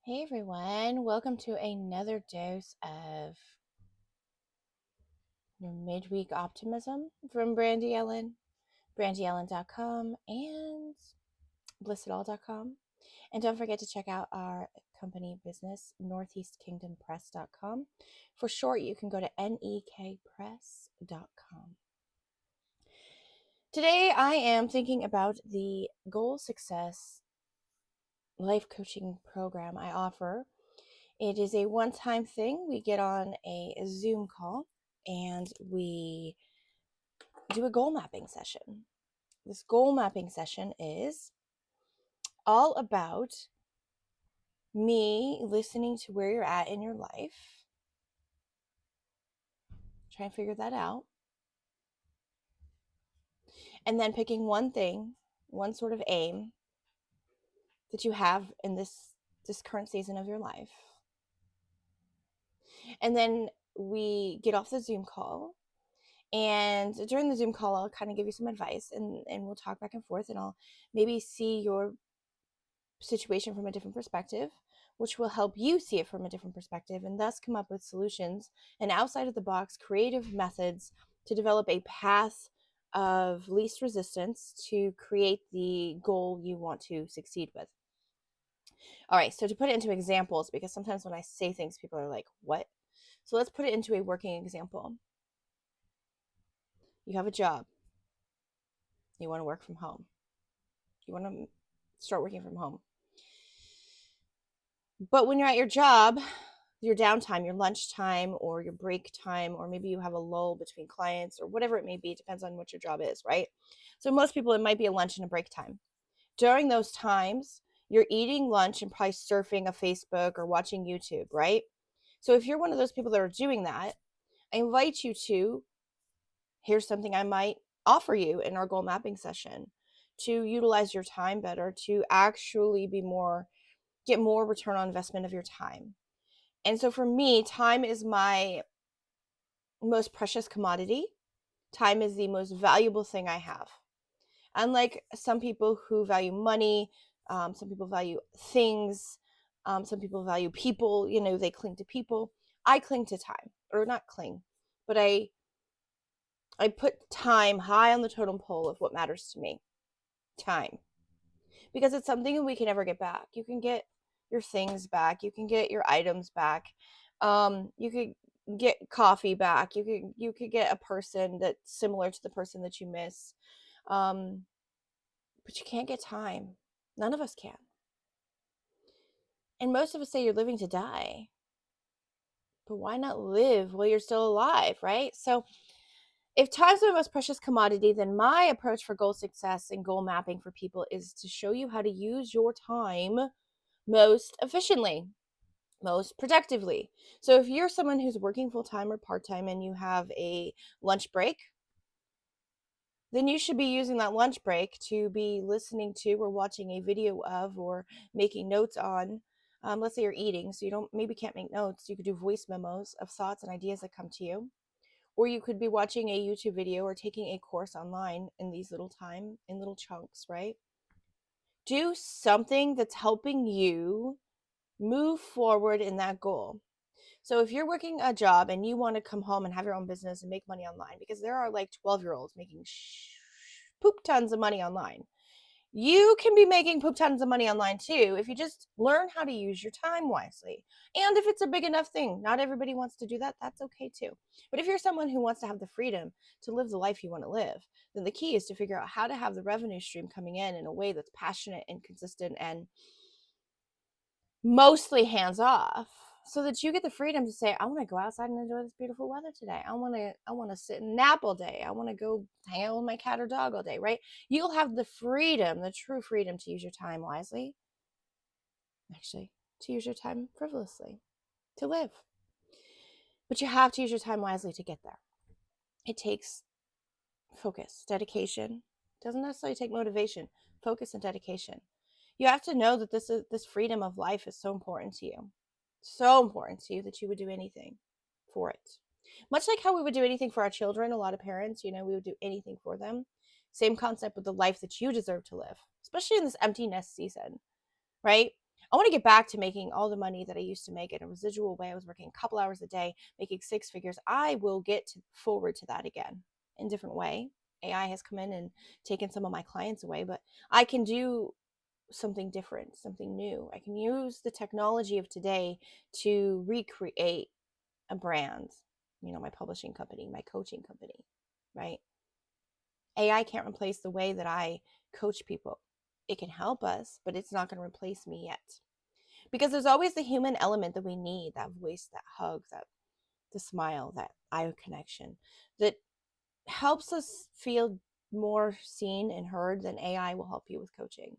Hey everyone, welcome to another dose of your midweek optimism from Brandy Ellen, brandyellen.com and blissitall.com. And don't forget to check out our company business, northeastkingdompress.com. For short, you can go to nekpress.com. Today I am thinking about the Goal Success life coaching program I offer. It is a one-time thing. We get on a Zoom call and we do a goal mapping session. This goal mapping session is all about me listening to where you're at in your life, trying to figure that out, and then picking one thing, one sort of aim that you have in this current season of your life. And then we get off the Zoom call. And during the Zoom call, I'll kind of give you some advice and we'll talk back and forth, and I'll maybe see your situation from a different perspective, which will help you see it from a different perspective and thus come up with solutions and outside of the box creative methods to develop a path of least resistance to create the goal you want to succeed with. All right, so to put it into examples, because sometimes when I say things, people are like, what? So let's put it into a working example. You have a job. You want to work from home. You want to start working from home. But when you're at your job, your downtime, your lunchtime or your break time, or maybe you have a lull between clients or whatever it may be, depends on what your job is, right? So most people, it might be a lunch and a break time. During those times, you're eating lunch and probably surfing a Facebook or watching YouTube, right? So if you're one of those people that are doing that, I invite you to, here's something I might offer you in our goal mapping session to utilize your time better, to actually get more return on investment of your time. And so for me, time is my most precious commodity. Time is the most valuable thing I have. Unlike some people who value money, some people value things, some people value people, they cling to people. I cling to time, or not cling, but I put time high on the totem pole of what matters to me. Time. Because it's something we can never get back. You can get your things back. You can get your items back. You could get coffee back. You could get a person that's similar to the person that you miss. But you can't get time. None of us can. And most of us say you're living to die. But why not live while you're still alive, right? So if time's the most precious commodity, then my approach for goal success and goal mapping for people is to show you how to use your time most efficiently, most productively. So if you're someone who's working full-time or part-time and you have a lunch break, then you should be using that lunch break to be listening to or watching a video of or making notes on. Let's say you're eating, so you can't make notes. You could do voice memos of thoughts and ideas that come to you. Or you could be watching a YouTube video or taking a course online in little chunks, right? Do something that's helping you move forward in that goal. So if you're working a job and you want to come home and have your own business and make money online, because there are like 12-year-olds making poop tons of money online. You can be making poop tons of money online too if you just learn how to use your time wisely. And if it's a big enough thing, not everybody wants to do that, that's okay too. But if you're someone who wants to have the freedom to live the life you want to live, then the key is to figure out how to have the revenue stream coming in a way that's passionate and consistent and mostly hands off, so that you get the freedom to say, I want to go outside and enjoy this beautiful weather today. I want to sit and nap all day. I want to go hang out with my cat or dog all day, right? You'll have the freedom, the true freedom to use your time wisely. Actually, to use your time frivolously, to live. But you have to use your time wisely to get there. It takes focus, dedication. It doesn't necessarily take motivation, focus and dedication. You have to know that this freedom of life is so important to you. So important to you that you would do anything for it. Much like how we would do anything for our children, a lot of parents, we would do anything for them. Same concept with the life that you deserve to live, especially in this empty nest season, right? I want to get back to making all the money that I used to make in a residual way. I was working a couple hours a day, making six figures. I will get forward to that again in a different way. AI has come in and taken some of my clients away, but I can do something different, something new. I can use the technology of today to recreate a brand, my publishing company, my coaching company, right? AI can't replace the way that I coach people. It can help us, but it's not going to replace me yet. Because there's always the human element that we need, that voice, that hug, that the smile, that eye connection that helps us feel more seen and heard. Than AI will help you with coaching.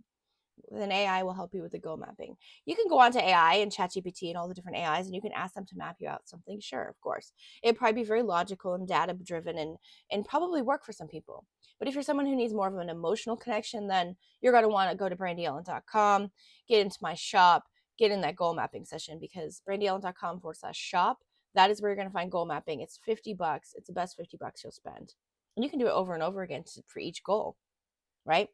Then AI will help you with the goal mapping. You can go onto AI and ChatGPT and all the different AIs, and you can ask them to map you out something. Sure, of course. It'd probably be very logical and data driven and probably work for some people. But if you're someone who needs more of an emotional connection, then you're going to want to go to brandyellen.com, get into my shop, get in that goal mapping session, because brandyellen.com/shop, that is where you're going to find goal mapping. It's $50. It's the best $50 you'll spend. And you can do it over and over again for each goal, right?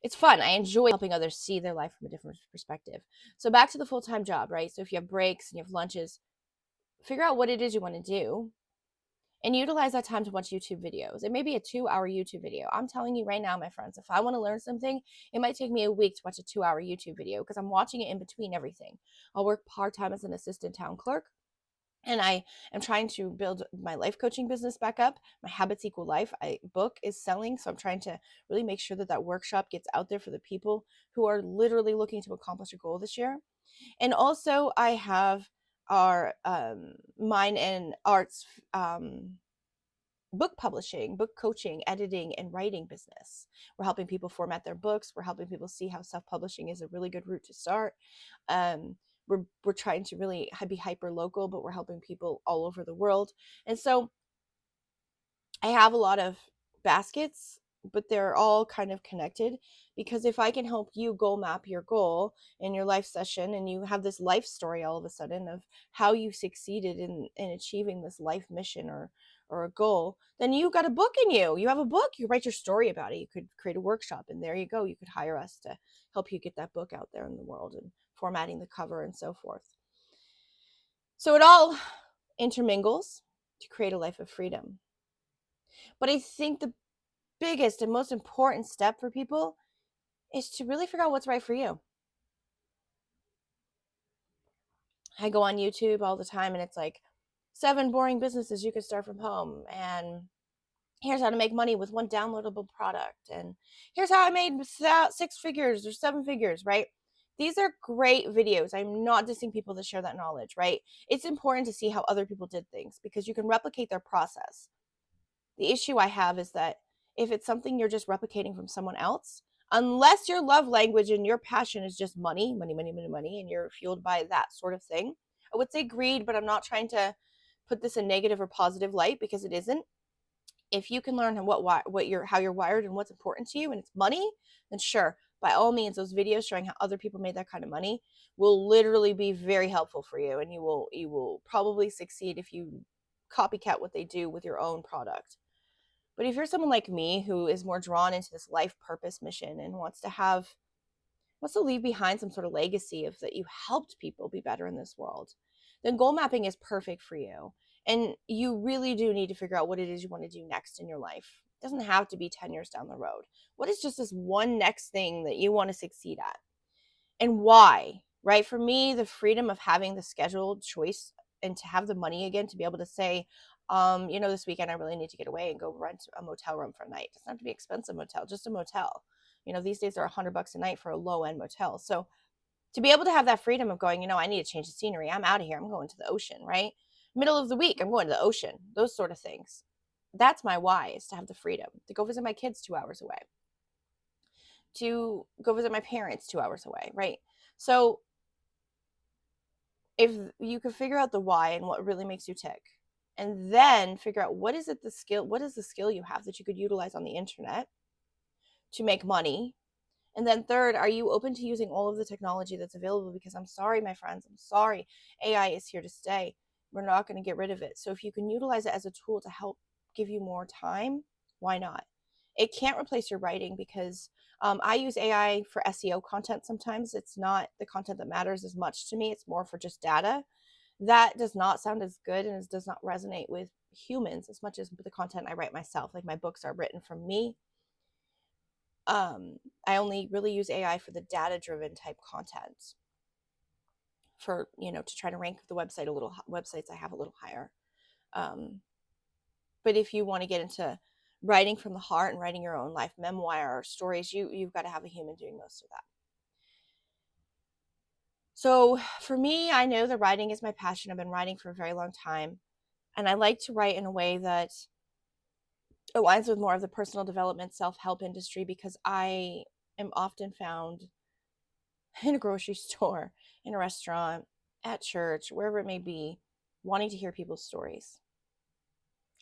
It's fun. I enjoy helping others see their life from a different perspective. So back to the full-time job, right? So if you have breaks and you have lunches, figure out what it is you want to do and utilize that time to watch YouTube videos. It may be a 2-hour YouTube video. I'm telling you right now, my friends, if I want to learn something, it might take me a week to watch a 2-hour YouTube video because I'm watching it in between everything. I'll work part-time as an assistant town clerk. And I am trying to build my life coaching business back up. My Habits Equal Life book is selling. So I'm trying to really make sure that workshop gets out there for the people who are literally looking to accomplish a goal this year. And also I have our Mind and Arts book publishing, book coaching, editing, and writing business. We're helping people format their books. We're helping people see how self-publishing is a really good route to start. We're trying to really be hyper local, but we're helping people all over the world. And so I have a lot of baskets, but they're all kind of connected, because if I can help you goal map your goal in your life session, and you have this life story all of a sudden of how you succeeded in achieving this life mission or a goal, then you got a book in you. You have a book, you write your story about it. You could create a workshop, and there you go. You could hire us to help you get that book out there in the world and formatting the cover and so forth. So it all intermingles to create a life of freedom. But I think the biggest and most important step for people is to really figure out what's right for you. I go on YouTube all the time and it's like 7 boring businesses you could start from home, and here's how to make money with one downloadable product, and here's how I made 6 figures or 7 figures, right? These are great videos. I'm not dissing people that share that knowledge, right? It's important to see how other people did things because you can replicate their process. The issue I have is that if it's something you're just replicating from someone else, unless your love language and your passion is just money, money, money, money, money, and you're fueled by that sort of thing, I would say greed, but I'm not trying to put this in negative or positive light because it isn't. If you can learn how you're wired and what's important to you, and it's money, then sure, by all means, those videos showing how other people made that kind of money will literally be very helpful for you, and you will probably succeed if you copycat what they do with your own product. But if you're someone like me who is more drawn into this life purpose mission and wants to leave behind some sort of legacy of that you helped people be better in this world, then goal mapping is perfect for you. And you really do need to figure out what it is you want to do next in your life. It doesn't have to be 10 years down the road. What is just this one next thing that you want to succeed at? And why? Right? For me, the freedom of having the scheduled choice and to have the money again to be able to say, this weekend I really need to get away and go rent a motel room for a night. It doesn't have to be expensive motel, just a motel. These days they're $100 a night for a low end motel. So to be able to have that freedom of going, I need to change the scenery. I'm out of here. I'm going to the ocean, right? Middle of the week, I'm going to the ocean. Those sort of things. That's my why, is to have the freedom to go visit my kids 2 hours away, to go visit my parents 2 hours away, right? So if you can figure out the why and what really makes you tick, and then figure out what is the skill you have that you could utilize on the internet to make money. And then third, are you open to using all of the technology that's available? Because I'm sorry, my friends, I'm sorry, AI is here to stay. We're not going to get rid of it. So if you can utilize it as a tool to help give you more time, why not? It can't replace your writing because I use AI for SEO content sometimes. It's not the content that matters as much to me, it's more for just data. That does not sound as good and it does not resonate with humans as much as the content I write myself. Like my books are written from me. I only really use AI for the data driven type content for, to try to rank the website websites I have a little higher. Um, but if you want to get into writing from the heart and writing your own life memoir or stories, you've got to have a human doing most of that. So for me, I know that writing is my passion. I've been writing for a very long time, and I like to write in a way that aligns with more of the personal development self-help industry, because I am often found in a grocery store, in a restaurant, at church, wherever it may be, wanting to hear people's stories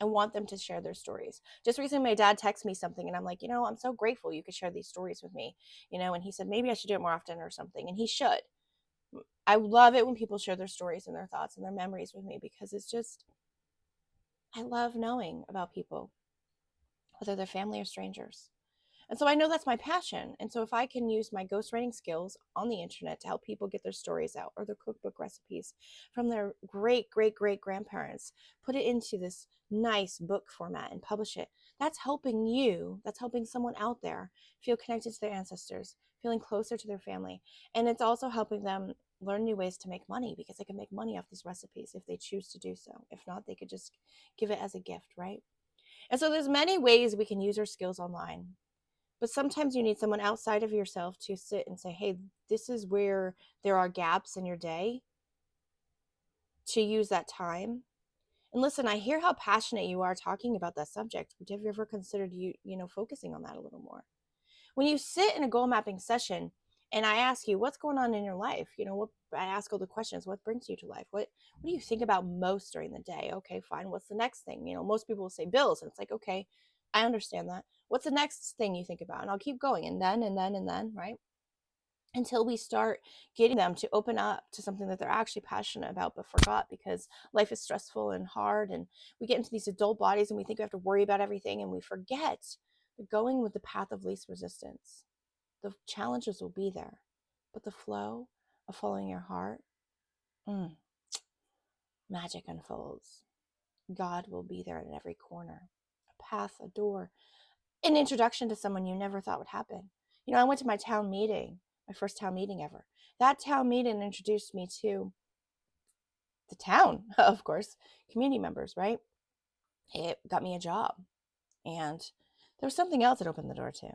and want them to share their stories. Just recently, my dad texted me something, and I'm like, I'm so grateful you could share these stories with me, and he said, maybe I should do it more often or something. And he should. I love it when people share their stories and their thoughts and their memories with me, because it's just, I love knowing about people, whether they're family or strangers. And so I know that's my passion. And so if I can use my ghostwriting skills on the internet to help people get their stories out, or their cookbook recipes from their great, great, great grandparents, put it into this nice book format and publish it, that's helping you. That's helping someone out there feel connected to their ancestors, feeling closer to their family. And it's also helping them learn new ways to make money, because they can make money off these recipes if they choose to do so. If not, they could just give it as a gift, right? And so there's many ways we can use our skills online, but sometimes you need someone outside of yourself to sit and say, hey, this is where there are gaps in your day, to use that time. And listen, I hear how passionate you are talking about that subject. Have you ever considered focusing on that a little more? When you sit in a goal mapping session and I ask you what's going on in your life, what I ask all the questions, what brings you to life? What do you think about most during the day? Okay, fine. What's the next thing? Most people will say bills, and it's like, okay, I understand that. What's the next thing you think about? And I'll keep going, and then, right? Until we start getting them to open up to something that they're actually passionate about but forgot, because life is stressful and hard, and we get into these adult bodies and we think we have to worry about everything, and we forget that going with the path of least resistance, the challenges will be there, but the flow of following your heart, magic unfolds. God will be there at every corner, a path, a door, an introduction to someone you never thought would happen. I went to my town meeting, my first town meeting ever. That town meeting introduced me to the town, of course, community members, right? It got me a job. And there was something else that opened the door to.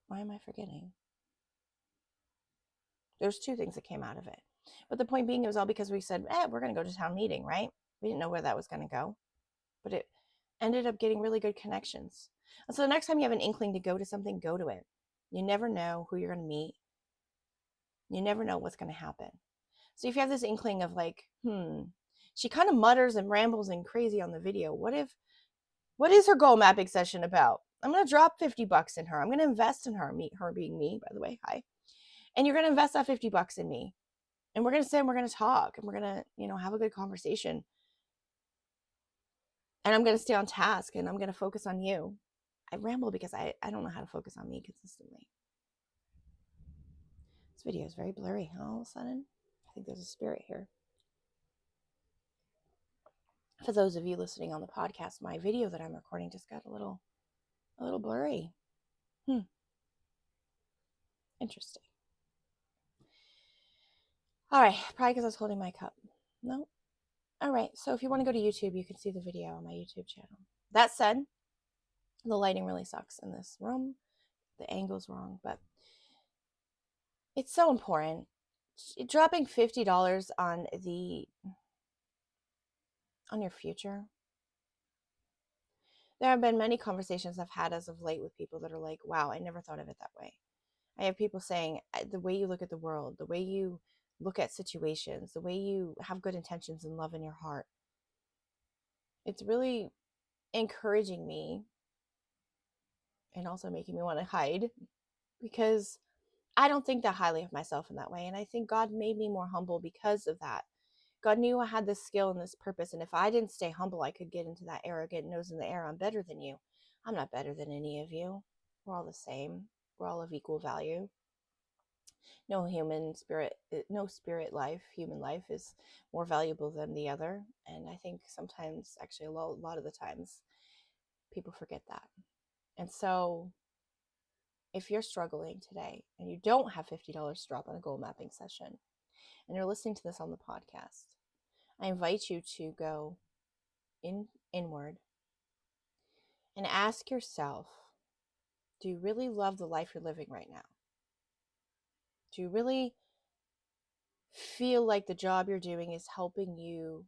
Why am I forgetting? There's two things that came out of it. But the point being, it was all because we said, we're going to go to town meeting, right? We didn't know where that was going to go. But it ended up getting really good connections. And so the next time you have an inkling to go to something, go to it. You never know who you're going to meet. You never know what's going to happen. So if you have this inkling of like, she kind of mutters and rambles and crazy on the video. What is her goal mapping session about? I'm going to drop $50 in her. I'm going to invest in her, her being me, by the way. Hi. And you're going to invest that $50 in me. And we're going to sit and we're going to talk, and we're going to, have a good conversation. And I'm going to stay on task, and I'm going to focus on you. I ramble because I don't know how to focus on me consistently. This video is very blurry, huh, all of a sudden? I think there's a spirit here. For those of you listening on the podcast, my video that I'm recording just got a little blurry. Interesting. All right, probably because I was holding my cup. No. All right, so if you want to go to YouTube, you can see the video on my YouTube channel. That said, the lighting really sucks in this room. The angle's wrong, but it's so important. Dropping $50 on your future. There have been many conversations I've had as of late with people that are like, wow, I never thought of it that way. I have people saying, the way you look at the world, the way you look at situations, the way you have good intentions and love in your heart, it's really encouraging me, and also making me want to hide, because I don't think that highly of myself in that way. And I think God made me more humble because of that. God knew I had this skill and this purpose. And if I didn't stay humble, I could get into that arrogant nose in the air. I'm better than you. I'm not better than any of you. We're all the same. We're all of equal value. No human life is more valuable than the other. And I think sometimes, actually, a lot of the times, people forget that. And so, if you're struggling today and you don't have $50 to drop on a goal mapping session, and you're listening to this on the podcast, I invite you to go inward and ask yourself, do you really love the life you're living right now? Do you really feel like the job you're doing is helping you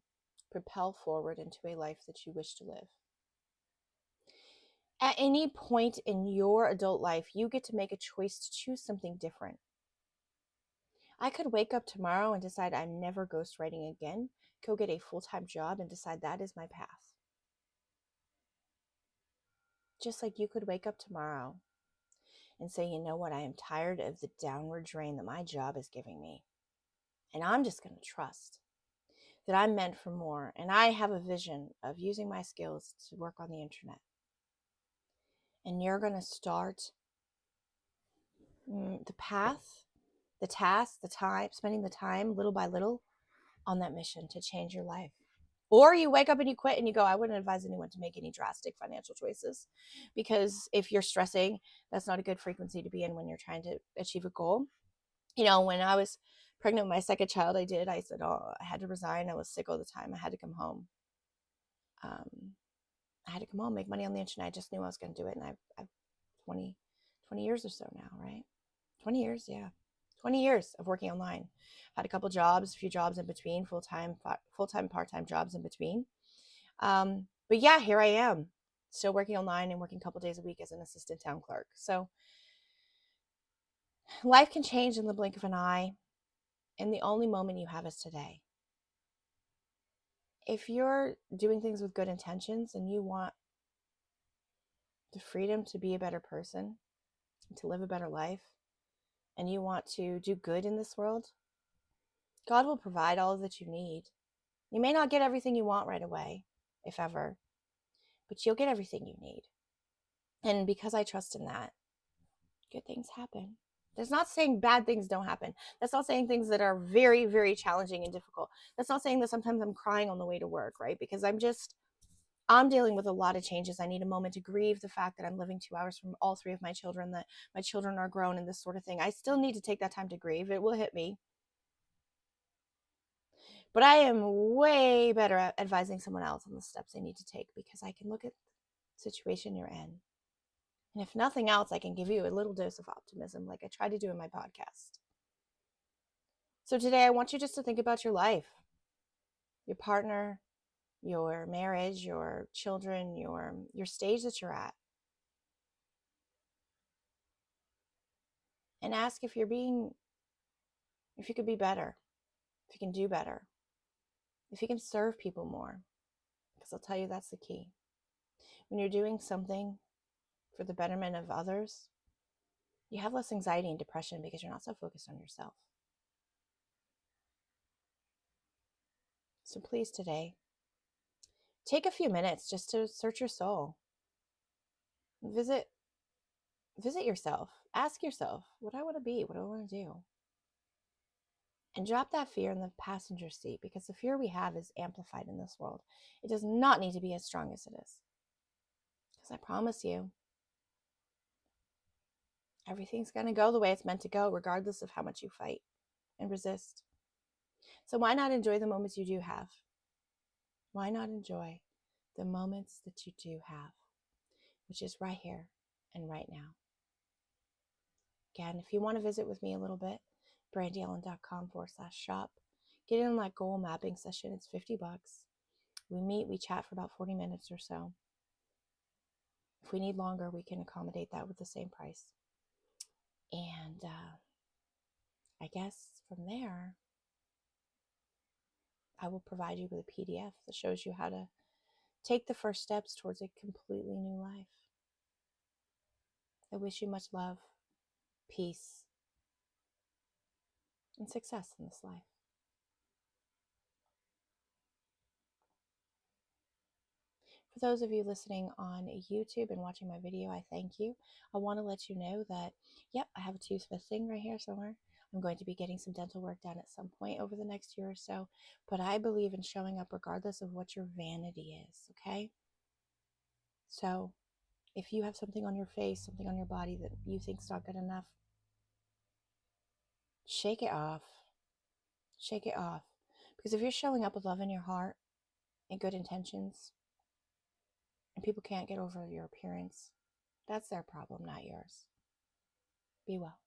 propel forward into a life that you wish to live? At any point in your adult life, you get to make a choice to choose something different. I could wake up tomorrow and decide I'm never ghostwriting again, go get a full-time job and decide that is my path. Just like you could wake up tomorrow and say, you know what, I am tired of the downward drain that my job is giving me. And I'm just going to trust that I'm meant for more. And I have a vision of using my skills to work on the internet. And you're going to start the path, the task, the time, spending the time little by little on that mission to change your life. Or you wake up and you quit and you go, I wouldn't advise anyone to make any drastic financial choices, because if you're stressing, that's not a good frequency to be in when you're trying to achieve a goal. You know, when I was pregnant with my second child, I said, oh, I had to resign. I was sick all the time. I had to come home. I had to come home, make money on the internet. I just knew I was going to do it. And I've 20 years or so now, right? 20 years. Yeah. 20 years of working online. Had a couple jobs, a few jobs in between, full-time, part-time jobs in between. But yeah, here I am, still working online and working a couple days a week as an assistant town clerk. So life can change in the blink of an eye, and the only moment you have is today. If you're doing things with good intentions and you want the freedom to be a better person, to live a better life, and you want to do good in this world, God will provide all that you need. You may not get everything you want right away, if ever, but you'll get everything you need. And because I trust in that, good things happen. That's not saying bad things don't happen. That's not saying things that are very, very challenging and difficult. That's not saying that sometimes I'm crying on the way to work, right? Because I'm dealing with a lot of changes. I need a moment to grieve the fact that I'm living 2 hours from all three of my children, that my children are grown and this sort of thing. I still need to take that time to grieve. It will hit me. But I am way better at advising someone else on the steps they need to take, because I can look at the situation you're in. And if nothing else, I can give you a little dose of optimism, like I try to do in my podcast. So today, I want you just to think about your life, your partner, your marriage, your children, your stage that you're at. And ask if you could be better, if you can do better, if you can serve people more. Because I'll tell you, that's the key. When you're doing something for the betterment of others, you have less anxiety and depression because you're not so focused on yourself. So please today, take a few minutes just to search your soul. Visit yourself. Ask yourself, what do I want to be? What do I want to do? And drop that fear in the passenger seat, because the fear we have is amplified in this world. It does not need to be as strong as it is. Because I promise you, everything's going to go the way it's meant to go, regardless of how much you fight and resist. So why not enjoy the moments you do have? Why not enjoy the moments that you do have, which is right here and right now? Again, if you want to visit with me a little bit, brandyellen.com/shop. Get in on that goal mapping session. It's $50. We meet, we chat for about 40 minutes or so. If we need longer, we can accommodate that with the same price. And I guess from there, I will provide you with a PDF that shows you how to take the first steps towards a completely new life. I wish you much love, peace, and success in this life. those of you listening on YouTube and watching my video, I thank you. I want to let you know that, yep, I have a tooth missing right here somewhere. I'm going to be getting some dental work done at some point over the next year or so, but I believe in showing up regardless of what your vanity is, okay? So if you have something on your face, something on your body that you think's not good enough, shake it off. Shake it off. Because if you're showing up with love in your heart and good intentions, and people can't get over your appearance, that's their problem, not yours. Be well.